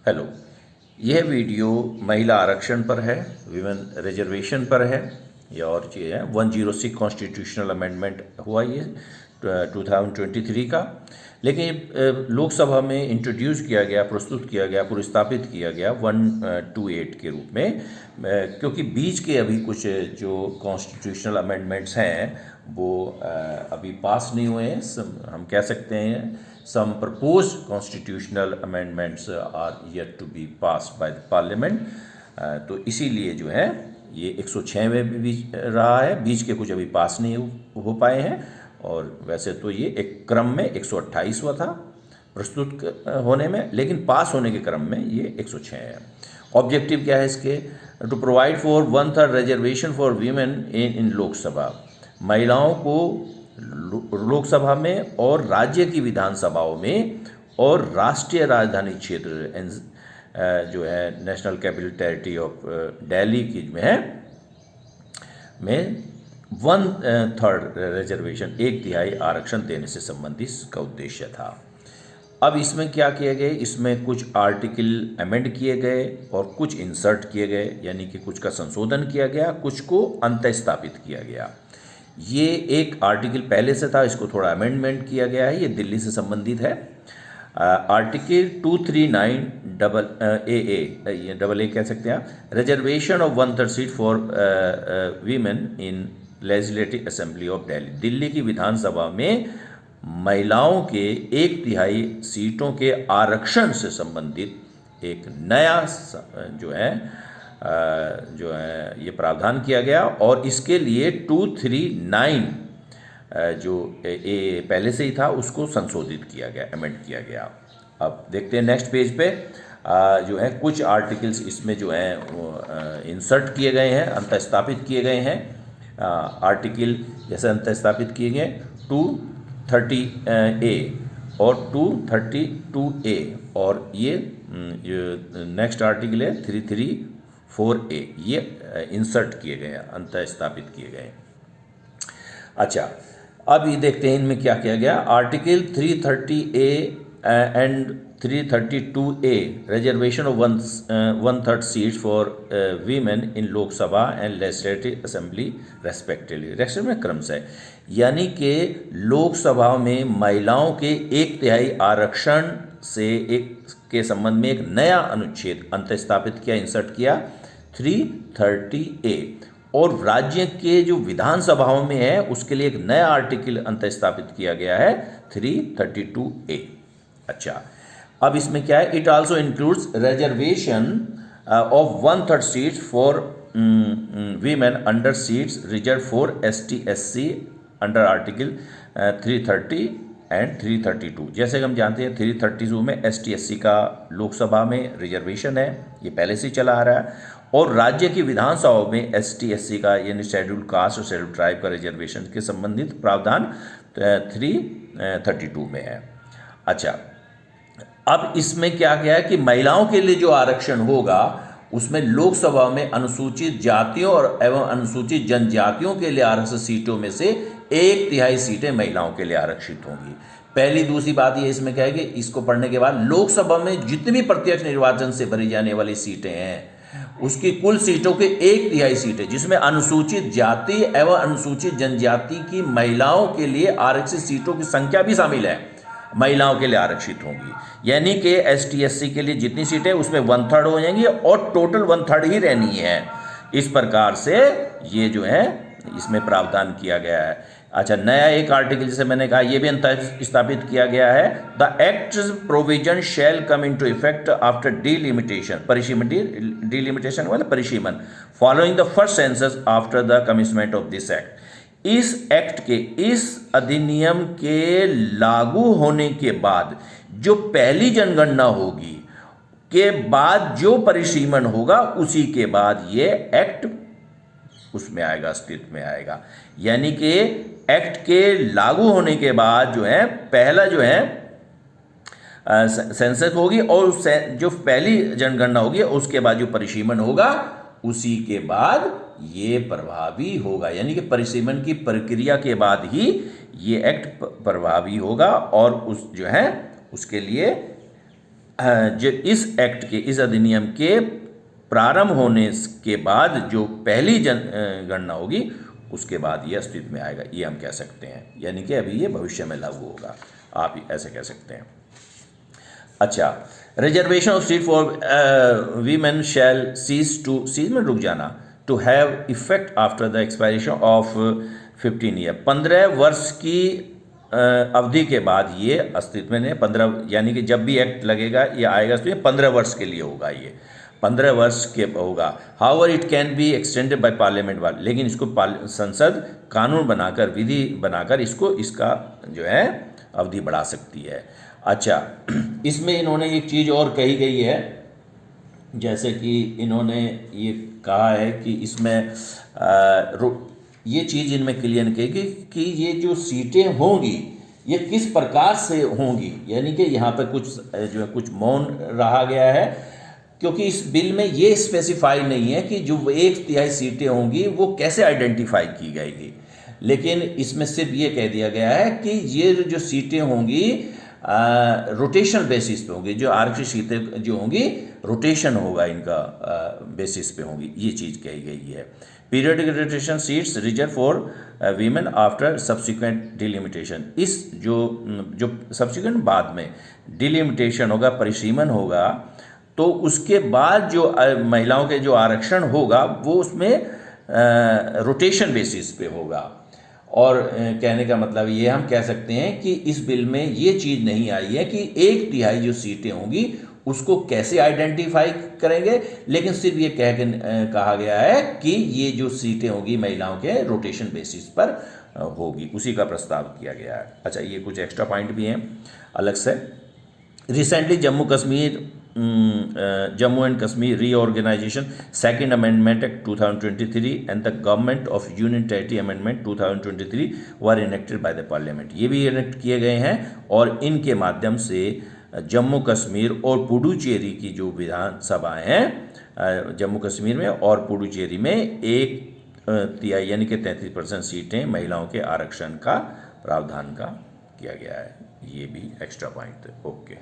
Hello. यह video महिला आरक्षण पर है, विमेन रिजर्वेशन पर है। ये और चीज़ है 106 कॉन्स्टिट्यूशनल अमेंडमेंट हुआ ये 2023 का। लेकिन लोकसभा में इंट्रोड्यूस किया गया, प्रस्तुत किया गया, पुरस्तापित किया गया 128 के रूप में, क्योंकि बीच के अभी कुछ जो कॉन्स्टिट्यूशनल अमेंडमेंट्स हैं वो अभी पास नहीं हुए हैं। हम कह सकते हैं some proposed constitutional amendments are yet to be passed by the parliament। तो इसीलिए जो है ये 106 में भी रहा है, बीच के कुछ अभी पास नहीं हो पाए हैं। और वैसे तो ये एक क्रम में 128वां था प्रस्तुत होने में, लेकिन पास होने के क्रम में ये 106 है। ऑब्जेक्टिव क्या है इसके? To provide for 1/3 reservation for women in Lok Sabha. महिलाओं को लोकसभा में और राज्य की विधानसभाओं में और राष्ट्रीय राजधानी क्षेत्र जो है national capital territory of Delhi की में 1/3 रिजर्वेशन, 1/3 आरक्षण देने से संबंधित इसका उद्देश्य था। अब इसमें क्या किए गए? इसमें कुछ आर्टिकल अमेंड किए गए और कुछ इंसर्ट किए गए, यानी कि कुछ का संशोधन किया गया, कुछ को अंतःस्थापित किया गया। ये एक आर्टिकल पहले से था, इसको थोड़ा अमेंडमेंट किया गया है, ये दिल्ली से संबंधित है। आर्टिकल 239 AA डबल ए कह सकते हैं आप, reservation of 1/3 seat for women in legislative assembly of Delhi. Delhi की विधानसभा में महिलाओं के 1/3 सीटों के आरक्षण से संबंधित एक नया जो है ये प्रावधान किया गया। और इसके लिए 239 जो ए पहले से ही था उसको संशोधित किया गया, अमेंड किया गया। अब देखते हैं नेक्स्ट पेज पे जो है कुछ आर्टिकल्स इसमें जो हैं इंसर्ट किए गए हैं, अंतःस्थापित किए गए हैं। आर्टिकल जैसे अंतःस्थापित किए गए 230A और 232A, और ये नेक्स्ट आर्टिकल है 334A, ये इंसर्ट किए गए हैं, अंतःस्थापित किए गए। अच्छा, अब ये देखते हैं इनमें क्या किया गया। Article 330A and 332A reservation of 1/3 seats for women in Lok Sabha and legislative assembly respectively, respective में क्रम से, यानी कि लोकसभा में महिलाओं के 1/3 आरक्षण से के संबंध में एक नया अनुच्छेद अंतःस्थापित किया, इंसर्ट किया 330A। और राज्य के जो विधानसभाओं में है उसके लिए एक नया आर्टिकल अंतःस्थापित किया गया है 332A। अच्छा, अब इसमें क्या है? It also includes reservation of 1/3 seats for women under seats reserve for ST/SC under article 330 and 332। जैसे कि हम जानते हैं 332 में ST/SC का लोकसभा में रिजर्वेशन है, ये पहले से चला आ रहा है। और राज्य की विधानसभाओं में ST/SC का यानी शेड्यूल कास्ट और शेड्यूल ट्राइब का रिजर्वेशन के संबंधित प्रावधान 332 में है। अच्छा, अब इसमें क्या गया है कि महिलाओं के लिए जो आरक्षण होगा उसमें लोकसभा में अनुसूचित जातियों और एवं अनुसूचित जनजातियों के लिए आरक्षित सीटों में से 1/3 सीटें महिलाओं के लिए आरक्षित होंगी। पहली दूसरी बात ये इसमें क्या है कि इसको पढ़ने के बाद लोकसभा में जितनी भी प्रत्यक्ष निर्वाचन से भरी जाने वाली सीटें हैं उसकी कुल सीटों के 1/3 सीटें, जिसमें अनुसूचित जाति एवं अनुसूचित जनजाति की महिलाओं के लिए आरक्षित सीटों की संख्या भी शामिल है, महिलाओं के लिए आरक्षित होंगी। यानी कि ST/SC के लिए जितनी सीटें उसमें 1/3 हो जाएंगी और टोटल 1/3 ही रहनी है। इस प्रकार से ये जो है इसमें प्रावधान किया गया है। अच्छा, नया एक आर्टिकल जैसे मैंने कहा ये भी स्थापित किया गया है। The act provision shall come into effect after delimitation, delimitation वाला परिसीमन, following the first census after the commencement of this act. इस एक्ट के, इस अधिनियम के लागू होने के बाद जो पहली जनगणना होगी के बाद जो परिसीमन होगा उसी के बाद ये एक्ट उसमें आएगा, अस्तित्व में आएगा। यानी कि एक्ट के लागू होने के बाद जो है पहला जो है सेंसस होगी और जो पहली जनगणना होगी उसके बाद जो परिसीमन होगा उसी के बाद ये प्रभावी होगा। यानी कि परिसीमन की प्रक्रिया के बाद ही ये एक्ट प्रभावी होगा और उस जो है उसके लिए इस एक्ट के, इस अधिनियम के प्रारंभ होने के बाद जो पहली गणना होगी उसके बाद ये अस्तित्व में आएगा, ये हम कह सकते हैं। यानी कि अभी ये भविष्य में लागू होगा, आप ऐसे कह सकते हैं। अच्छा, reservation of seat for women shall cease में रुक जाना to have effect after the expiration of 15 year. 15 वर्ष की अवधि के बाद ये अस्तित्व में 15, यानी कि जब भी एक्ट लगेगा या आएगा तो ये 15 वर्ष के लिए होगा, ये 15 वर्ष के होगा। However it can be extended by parliament वाल, लेकिन इसको संसद कानून बनाकर, विधि बनाकर इसका जो है अवधि बढ़ा सकती है। अच्छा, इसमें इन्होंने एक चीज़ और कही गई है, जैसे कि इन्होंने ये कहा है कि इसमें ये चीज़ इनमें क्लियर कही कि ये जो सीटें होंगी ये किस प्रकार से होंगी, यानी कि यहाँ पे कुछ जो है कुछ मौन रहा गया है, क्योंकि इस बिल में ये स्पेसिफाई नहीं है कि जो 1/3 सीटें होंगी वो कैसे आइडेंटिफाई की जाएगी। लेकिन इसमें सिर्फ ये कह दिया गया है कि ये जो सीटें होंगी रोटेशनल बेसिस पे होंगी, जो आरक्षित सीटें जो होंगी रोटेशन होगा इनका बेसिस पे होंगी, ये चीज़ कही गई है। Periodic rotation seats reserve for women after subsequent delimitation. इस जो सब्सिक्वेंट बाद में डिलिमिटेशन होगा, परिसीमन होगा, तो उसके बाद जो महिलाओं के जो आरक्षण होगा वो उसमें रोटेशन बेसिस पे होगा। और कहने का मतलब ये हम कह सकते हैं कि इस बिल में ये चीज़ नहीं आई है कि 1/3 जो सीटें होंगी उसको कैसे आइडेंटिफाई करेंगे, लेकिन सिर्फ ये कहा गया है कि ये जो सीटें होंगी महिलाओं के रोटेशन बेसिस पर होगी, उसी का प्रस्ताव किया गया है। अच्छा, ये कुछ एक्स्ट्रा पॉइंट भी हैं अलग से। Recently Jammu and Kashmir Reorganization Second Amendment Act 2023 and the Government of Union Territory Amendment 2023 were enacted by the Parliament। ये भी इनेक्ट किए गए हैं और इनके माध्यम से जम्मू कश्मीर और पुडुचेरी की जो विधानसभाएं हैं जम्मू कश्मीर में और पुडुचेरी में 1/3 यानी कि 33% सीटें महिलाओं के आरक्षण का प्रावधान का किया गया है। ये भी एक्स्ट्रा पॉइंट। ओके।